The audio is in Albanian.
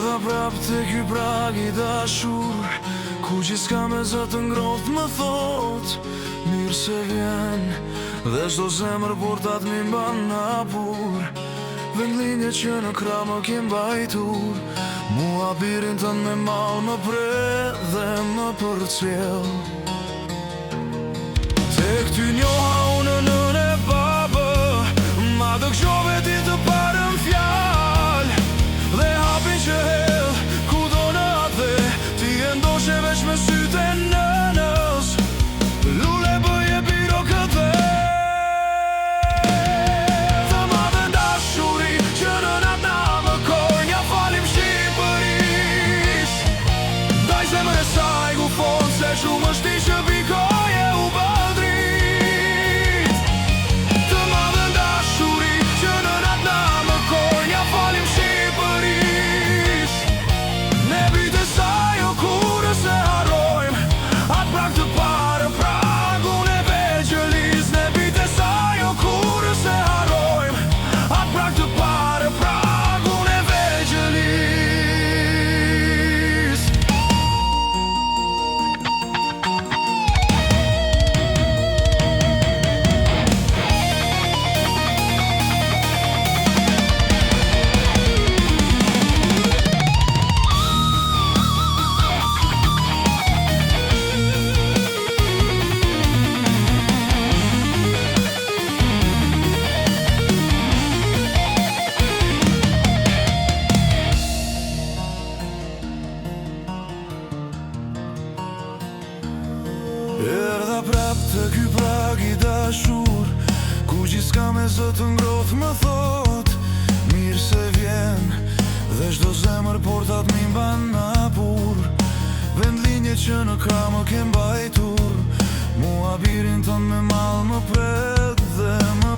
Erdha prap te ky prag I dashur, ku gjithçka me zë të ngrohtë më thot mirë se vjen, dhe çdo zemër portat mi mban hapur. Vendlinje që në krah më ke mbajtur, mua birin tënd me mall më pre dhe më përcjell. Tek ty njoha unë nënë e babë, ma dëgjove ti të parën fjal, dhe hapin që hell kudo në atë, ti e ndoshe veç me sytë e nënës. Lule bëje biro këtë të madhe dashuri që nënat na më kor, nja falim Shqipëris. Daj zemër e saj gufon se shumë është ti që bikoje u bëdrit. Të madhe dashuri që nënat na më kor, nja falim Shqipëris. Ne bitë e saj o kurës e harrojmë atë prag të parë, pragun e Vegjëlis. Ne bitë e saj o kurës e harrojmë atë prag të parë, pragun e Vegjëlis. Erdha prap të ky prag I dashur, ku gjithçka me zë të ngrohtë më thot mirë se vjen, dhe çdo zemër portat mi mban hapur. Vendlinje që në krah më ke mbajtur, mua birin tënd me mall më pret dhe më